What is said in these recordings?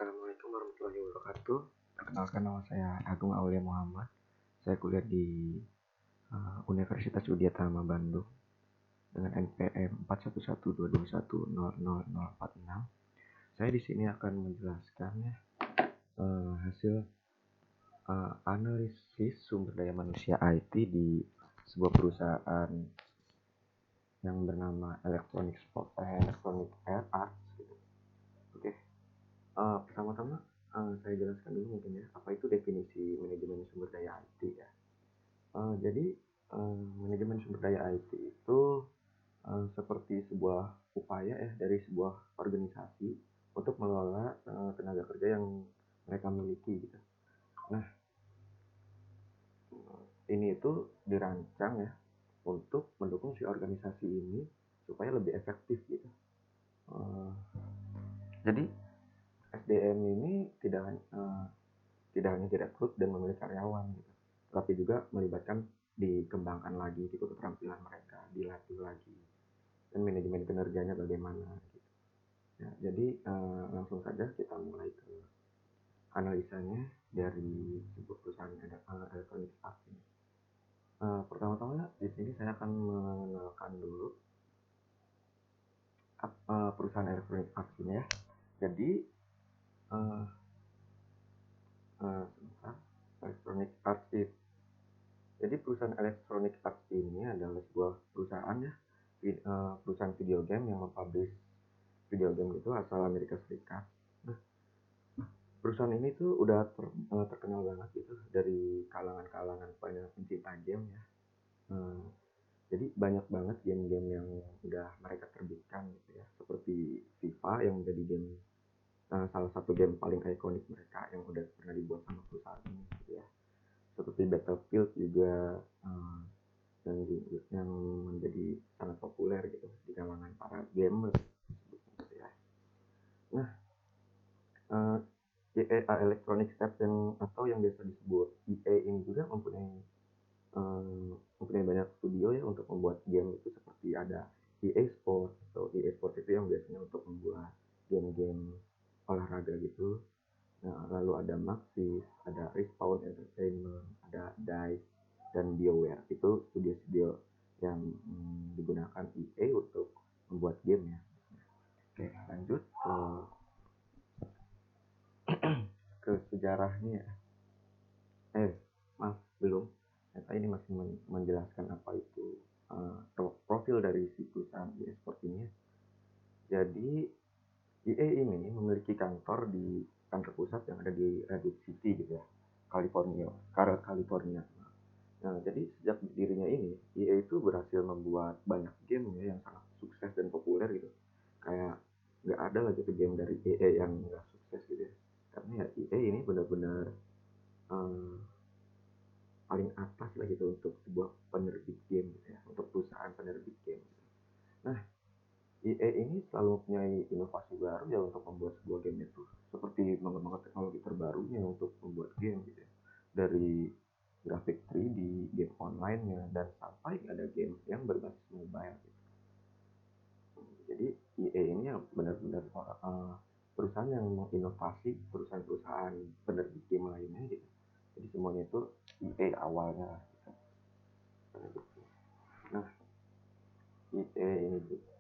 Assalamualaikum warahmatullahi wabarakatuh. Perkenalkan, nama saya Agung Aulia Muhammad. Saya kuliah di Universitas Widyatama Bandung dengan NPM 411221000046. Saya di sini akan menjelaskan hasil analisis sumber daya manusia IT di sebuah perusahaan yang bernama Electronic Arts. Oke. Pertama-tama saya jelaskan dulu mungkin ya, apa itu definisi manajemen sumber daya IT ya. Jadi manajemen sumber daya IT itu seperti sebuah upaya ya dari sebuah organisasi untuk mengelola tenaga kerja yang mereka miliki gitu. Nah, ini itu dirancang ya untuk mendukung si organisasi ini supaya lebih efektif gitu. Jadi SDM ini tidak hanya direkrut dan memilih karyawan gitu, tapi juga melibatkan dikembangkan lagi gitu keterampilan mereka, dilatih lagi, dan manajemen kinerjanya bagaimana gitu. Ya, jadi langsung saja kita mulai ke analisanya dari sebuah perusahaan elektronik Arts ini. Pertama-tama di sini saya akan mengenalkan dulu perusahaan elektronik Arts ini ya. Jadi Electronic Arts itu. Jadi perusahaan Electronic Arts ini adalah sebuah perusahaan ya, perusahaan video game yang mempublish video game itu asal Amerika Serikat. Nah, perusahaan ini tuh udah terkenal banget gitu dari kalangan-kalangan pencinta game ya. Jadi banyak banget game-game yang udah mereka terbitkan gitu ya, seperti FIFA yang menjadi game salah satu game paling ikonik mereka yang udah pernah dibuat sama perusahaan ini gitu ya. Seperti Battlefield juga yang menjadi sangat populer gitu di kalangan para gamer gitu ya. Nah, EA Electronic Arts yang biasa disebut EA ini juga mempunyai banyak studio ya untuk membuat game itu, seperti ada EA Sports atau EA Sports itu yang biasanya untuk membuat game-game olahraga gitu. Nah, lalu ada Maxis, ada Respawn Entertainment, ada DICE, dan BioWare. Itu studio-studio yang digunakan EA untuk membuat game ya. Oke, lanjut ke sejarahnya. Belum. Saya ini masih menjelaskan apa itu profil dari si perusahaan EA Sports ini. Jadi EA ini memiliki kantor pusat yang ada di Redwood City gitu ya, California. Nah, jadi sejak berdirinya ini, EA itu berhasil membuat banyak game ya yang sangat sukses dan populer gitu. Kayak nggak ada lagi tuh game dari EA yang nggak sukses gitu ya. Karena ya EA ini benar-benar paling atas lah gitu untuk sebuah penerbit game gitu ya, untuk perusahaan penerbit game gitu. Nah, EA ini selalu mempunyai inovasi baru ya untuk membuat sebuah game itu, seperti mengembangkan teknologi terbarunya untuk membuat game gitu ya. Dari grafik 3D, game online-nya, dan sampai ada game yang berbasis mobile gitu. Jadi EA ini yang benar-benar perusahaan yang menginovasi perusahaan-perusahaan penerbit game lainnya gitu. Jadi semuanya itu EA awalnya gitu. Nah, EA ini gitu.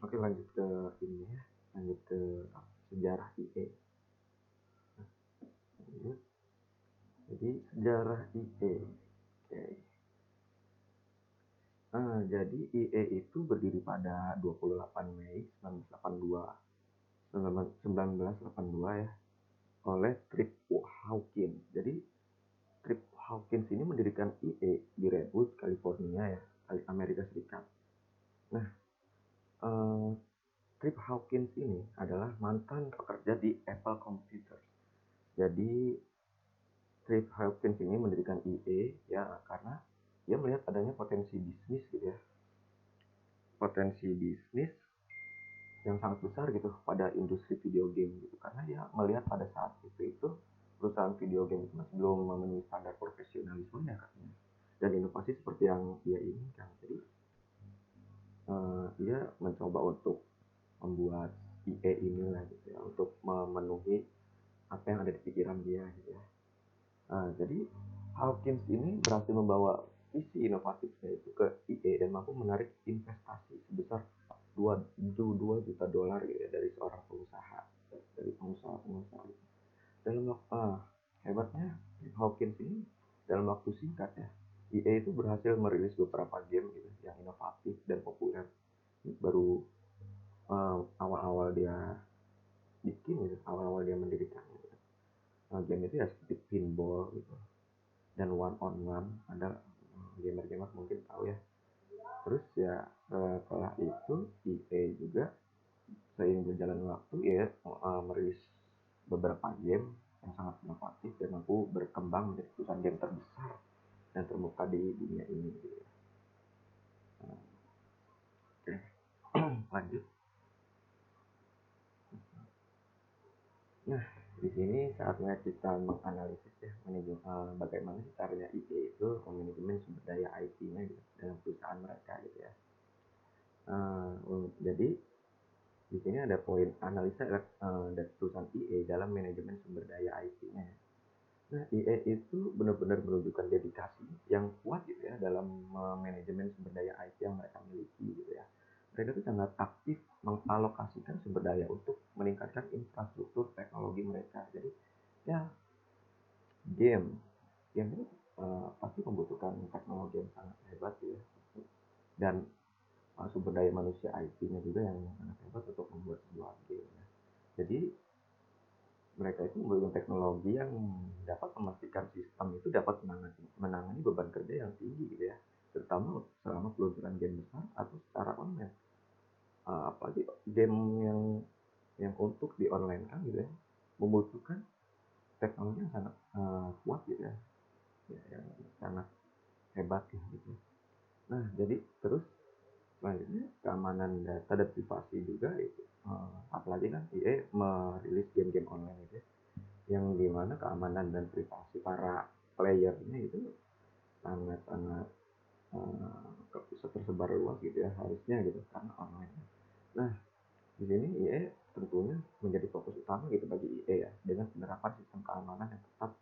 Oke, lanjut ke ini ya, lanjut ke sejarah EA. Jadi sejarah EA. Oke. Jadi EA itu berdiri pada 28 Mei 1982 ya, oleh Trip Hawkins. Jadi Trip Hawkins ini mendirikan EA di Redwood, California ya, Amerika Serikat. Nah, Trip Hawkins ini adalah mantan pekerja di Apple Computer. Jadi Trip Hawkins ini mendirikan EA ya karena dia melihat adanya potensi bisnis gitu ya, potensi bisnis yang sangat besar gitu pada industri video game gitu, karena dia melihat pada saat itu perusahaan video game itu masih belum memenuhi standar profesionalisme ya katanya, dan inovasi seperti yang dia inginkan. Jadi dia mencoba untuk membuat EA inilah gitu ya, untuk memenuhi apa yang ada di pikiran dia gitu ya. Jadi Hawkins ini berhasil membawa visi inovatifnya itu ke EA dan mampu menarik investasi sebesar 2 juta dolar gitu ya, dari seorang pengusaha, dari pengusaha-pengusaha itu. Hebatnya Hawkins ini dalam waktu singkat ya, EA itu berhasil merilis beberapa game gitu yang inovatif dan populer. Baru awal-awal dia bikin gitu, awal-awal dia mendirikan gitu. Game itu ya seperti pinball gitu dan one on one, ada gamer-gamer mungkin tahu ya. Terus ya setelah itu EA juga seiring berjalan waktu ya merilis beberapa game yang sangat inovatif dan mampu berkembang menjadi perusahaan game terbesar dan terbuka di dunia ini gitu ya. Oke. Lanjut. Nah, di sini saatnya kita menganalisis ya bagaimana sih caranya EA itu memanajemen sumber daya IT-nya gitu, dalam perusahaan mereka gitu ya. Jadi di sini ada poin analisa dari perusahaan EA dalam manajemen sumber daya IT-nya. Nah, EA itu benar-benar menunjukkan dedikasi yang kuat gitu ya dalam manajemen sumber daya IT yang mereka miliki gitu ya. Mereka itu sangat aktif mengalokasikan sumber daya untuk meningkatkan infrastruktur teknologi mereka. Jadi ya game ini pasti membutuhkan teknologi yang sangat hebat ya, dan sumber daya manusia IT-nya juga yang sangat hebat untuk membuat sebuah game ya. Jadi mereka itu membutuhkan teknologi yang dapat memastikan sistem itu dapat menangani beban kerja yang tinggi gitu ya, terutama selama peluncuran game besar atau secara online. Apalagi game yang untuk di online kan gitu ya, membutuhkan teknologi yang sangat kuat gitu ya, yang sangat hebat ya gitu. Nah, jadi terus selanjutnya keamanan data dan privasi juga itu. Apalagi kan EA merilis game-game online itu ya, yang dimana keamanan dan privasi para playernya itu sangat-sangat tersebar luas gitu ya harusnya gitu karena online. Nah, di sini EA tentunya menjadi fokus utama gitu bagi EA ya, dengan penerapan sistem keamanan yang ketat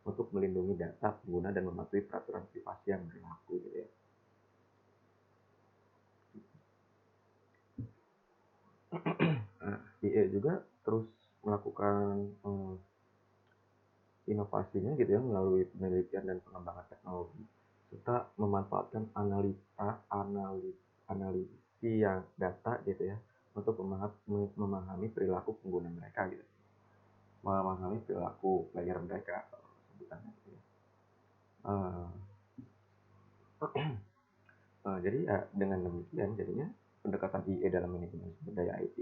untuk melindungi data pengguna dan mematuhi peraturan privasi yang berlaku gitu ya. EA juga terus melakukan inovasinya gitu ya melalui penelitian dan pengembangan teknologi, serta memanfaatkan analisis yang data gitu ya untuk memahami perilaku pengguna mereka gitu, memahami perilaku player mereka sebutannya gitu ya. Jadi ya dengan demikian jadinya pendekatan EA dalam manajemen sumber daya IT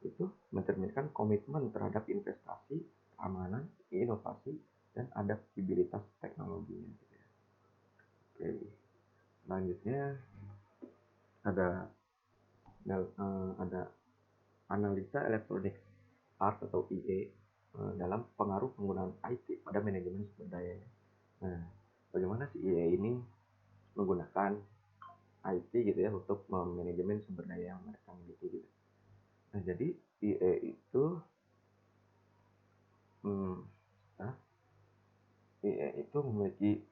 itu mencerminkan komitmen terhadap investasi, keamanan, inovasi, dan adaptabilitas teknologinya gitu ya. Oke, selanjutnya ada ada analisa Electronic Arts atau EA dalam pengaruh penggunaan IT pada manajemen sumber daya. Nah, bagaimana sih EA ini menggunakan IT gitu ya untuk manajemen sumber daya yang mereka miliki gitu. Nah, jadi EA itu hmm, EA itu memiliki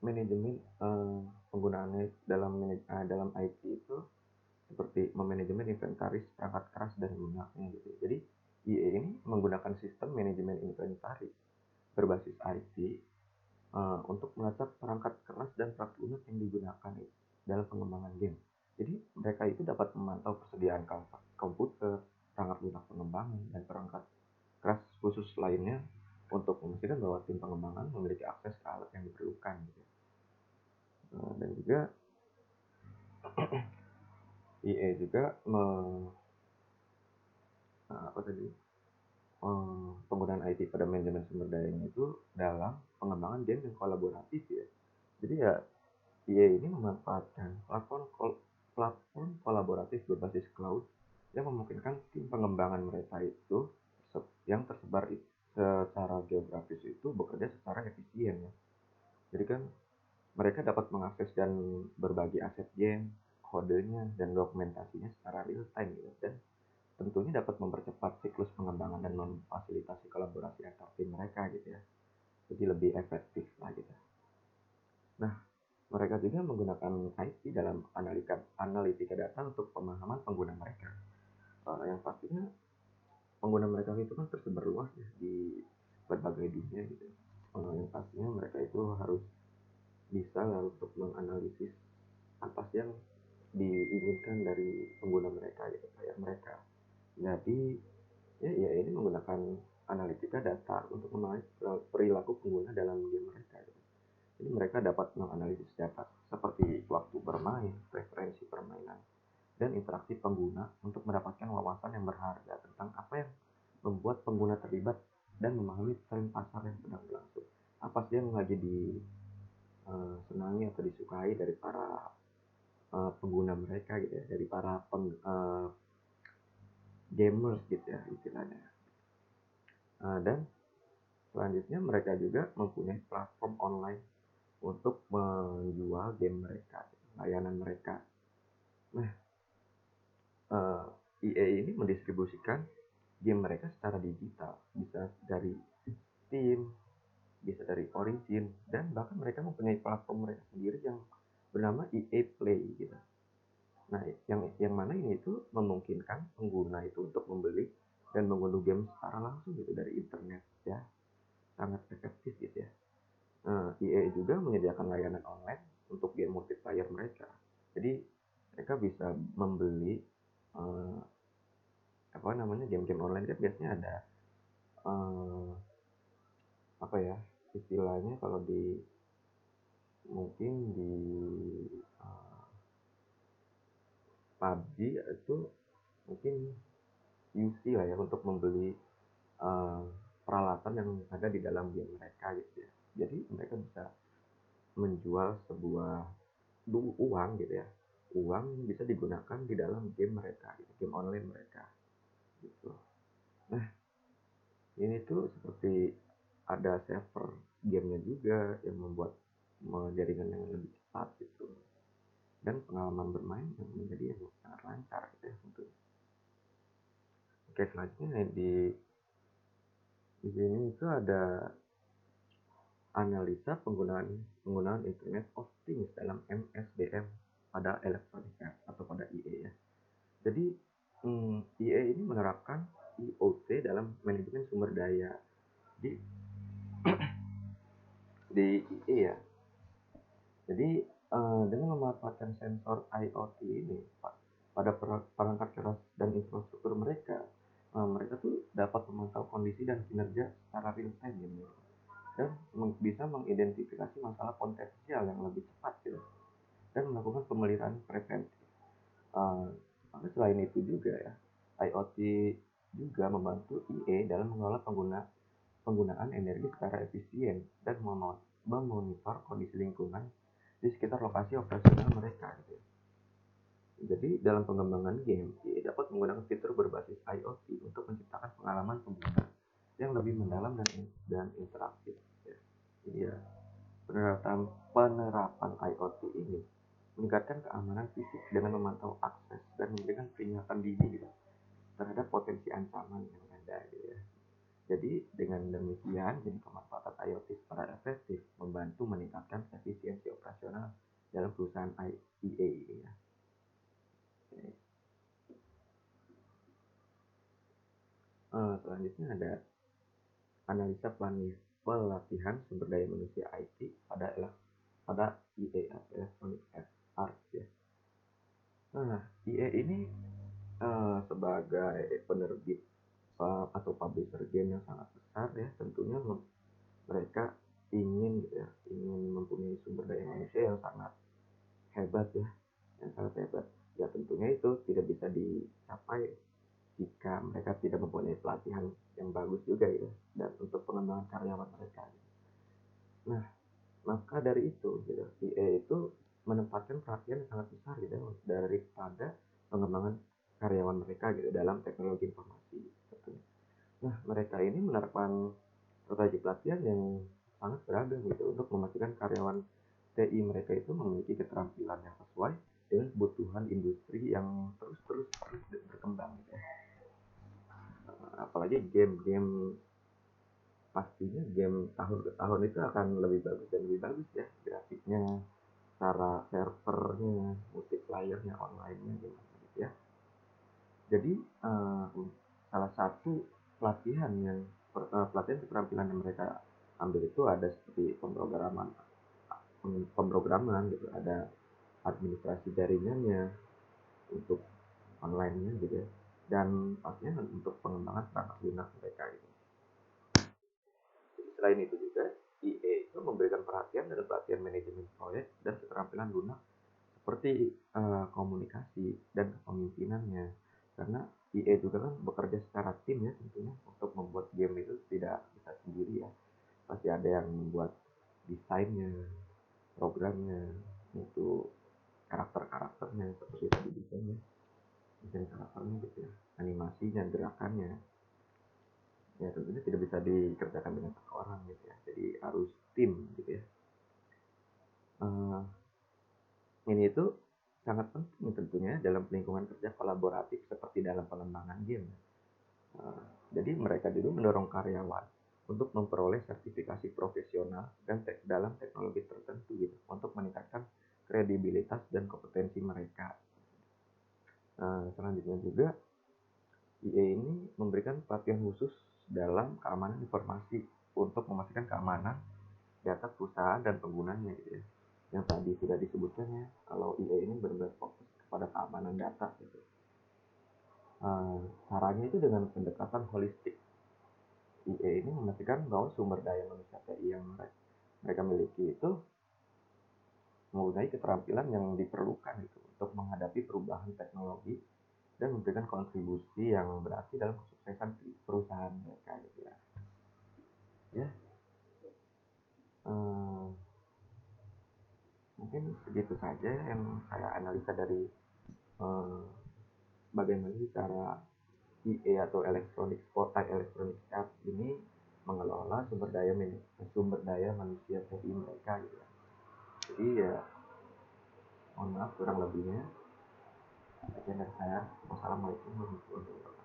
manajemen penggunaannya dalam IT itu seperti memanajemen inventaris perangkat keras dan lunaknya gitu. Jadi EA ini menggunakan sistem manajemen inventaris berbasis IT untuk melacak perangkat keras dan perangkat lunak yang digunakan dalam pengembangan game. Jadi mereka itu dapat memantau persediaan komputer, perangkat lunak pengembangan, dan perangkat keras khusus lainnya untuk memastikan bahwa tim pengembangan memiliki akses ke alat yang diperlukan gitu. Dan juga EA juga penggunaan IT pada manajemen sumber dayanya itu dalam pengembangan game yang kolaboratif ya. Jadi ya EA ini memanfaatkan platform kolaboratif berbasis cloud yang memungkinkan tim pengembangan mereka itu yang tersebar secara geografis itu bekerja secara efisien ya. Jadi kan mereka dapat mengakses dan berbagi aset game, kodenya, dan dokumentasinya secara real time gitu. Dan tentunya dapat mempercepat siklus pengembangan dan memfasilitasi kolaborasi antar tim mereka gitu ya. Jadi lebih efektif lah gitu. Nah, mereka juga menggunakan IT dalam analitika data untuk pemahaman pengguna mereka. Yang pastinya pengguna mereka itu kan tersebar luas ya di berbagai dunia gitu. Yang pastinya mereka itu harus bisa untuk menganalisis apa sih yang diinginkan dari pengguna mereka gitu, kayak mereka. Jadi ya ini menggunakan analitika data untuk memahami perilaku pengguna dalam game mereka gitu. Jadi mereka dapat menganalisis data seperti waktu bermain, preferensi permainan, dan interaksi pengguna untuk mendapatkan wawasan yang berharga tentang apa yang membuat pengguna terlibat dan memahami tren pasar yang sedang berlangsung. Apa sih yang lagi disenangi atau disukai dari para pengguna mereka gitu ya, dari para gamers gitu ya istilahnya. Dan selanjutnya mereka juga mempunyai platform online untuk menjual game mereka, layanan mereka. Nah, EA ini mendistribusikan game mereka secara digital, bisa dari Steam, bisa dari Origin, dan bahkan mereka mempunyai platform mereka sendiri yang bernama EA Play gitu. Nah, yang mana ini itu memungkinkan pengguna itu untuk membeli dan mengunduh game secara langsung gitu dari internet ya, sangat efektif gitu ya. EA juga menyediakan layanan online untuk game multiplayer mereka. Jadi mereka bisa membeli game-game online kan biasanya ada apa ya istilahnya kalau di mungkin di PUBG itu mungkin UC lah ya untuk membeli peralatan yang ada di dalam game mereka gitu ya. Jadi mereka bisa menjual sebuah uang gitu ya. Uang bisa digunakan di dalam game mereka, gitu, game online mereka gitu. Nah, ini tuh seperti ada server gamenya juga yang membuat jaringan yang lebih cepat gitu. Dan pengalaman bermain yang menjadi yang sangat lancar gitu ya tentunya. Oke, selanjutnya di sini itu ada analisa penggunaan Internet of Things dalam MSDM pada Electronic Arts atau pada EA ya. Jadi EA ini menerapkan IoT dalam manajemen sumber daya di EA ya. Jadi dengan memanfaatkan sensor IoT ini pada perangkat keras dan infrastruktur mereka, mereka tuh dapat memantau kondisi dan kinerja secara real time gitu, dan bisa mengidentifikasi masalah potensial yang lebih cepat gitu, dan melakukan pemeliharaan preventif. Selain itu juga ya, IoT juga membantu EA dalam mengelola penggunaan energi secara efisien dan memonitor kondisi lingkungan di sekitar lokasi operasional mereka gitu. Jadi dalam pengembangan game, EA dapat menggunakan fitur berbasis IoT untuk menciptakan pengalaman pengguna yang lebih mendalam dan interaktif. Ya, penerapan IoT ini meningkatkan keamanan fisik dengan memantau akses dan memberikan peringatan dini gitu, terhadap potensi ancaman yang ada gitu ya. Jadi dengan demikian, jadi pemanfaatan IoT secara efektif membantu meningkatkan efisiensi operasional dalam perusahaan EA ini ya. Selanjutnya ada analisa pelatihan sumber daya manusia IT pada EA Electronic Arts ya. Nah, EA ini sebagai penerbit atau publisher game yang sangat besar ya, tentunya mereka ingin gitu ya, ingin mempunyai sumber daya manusia yang sangat hebat ya, yang sangat hebat. Ya tentunya itu tidak bisa dicapai jika mereka tidak mempunyai pelatihan yang bagus juga ya, dan untuk pengembangan karyawan mereka. Nah, maka dari itu gitu, EA itu menempatkan perhatian yang sangat besar gitu daripada pengembangan karyawan mereka gitu dalam teknologi informasi tentunya. Nah, mereka ini menerapkan strategi pelatihan yang sangat beragam gitu untuk memastikan karyawan TI mereka itu memiliki keterampilan yang sesuai dengan kebutuhan industri yang terus berkembang gitu. apalagi game-game, pastinya game tahun ke tahun itu akan lebih bagus dan lebih bagus ya, grafiknya, cara servernya, multiplayernya, online-nya gitu ya. Jadi salah satu pelatihan keterampilan yang mereka ambil itu ada seperti pemrograman gitu, ada administrasi jaringannya untuk online-nya gitu ya, dan pastinya untuk pengembangan perangkat lunak mereka gitu. Jadi selain itu juga EA itu memberikan perhatian dalam pelatihan manajemen proyek dan keterampilan lunak seperti komunikasi dan kepemimpinannya, karena EA juga kan bekerja secara tim ya tentunya untuk membuat game itu tidak bisa sendiri ya, pasti ada yang membuat desainnya, programnya, itu karakternya seperti tadi desain karakternya gitu ya, animasinya, gerakannya, ya tentunya tidak bisa dikerjakan dengan satu orang gitu ya, jadi harus tim gitu ya. Ini itu sangat penting tentunya dalam lingkungan kerja kolaboratif seperti dalam pengembangan game. Jadi mereka juga mendorong karyawan untuk memperoleh sertifikasi profesional dan dalam teknologi tertentu gitu, untuk meningkatkan kredibilitas dan kompetensi mereka. Selanjutnya juga EA ini memberikan pelatihan khusus dalam keamanan informasi untuk memastikan keamanan data perusahaan dan penggunanya gitu ya. Yang tadi sudah disebutkan ya, kalau EA ini benar-benar fokus kepada keamanan data gitu. Caranya itu dengan pendekatan holistik. EA ini memastikan bahwa sumber daya manusia TI yang mereka miliki itu mempunyai keterampilan yang diperlukan gitu, untuk menghadapi perubahan teknologi dan memberikan kontribusi yang berarti dalam kesuksesan perusahaan mereka gitu ya. Ya, mungkin segitu saja yang saya analisa dari bagaimana cara EA atau Electronic Arts ini mengelola sumber daya manusia TI mereka gitu ya. Jadi ya mohon maaf kurang lebihnya. Sekian dari saya. Wassalamualaikum warahmatullahi wabarakatuh.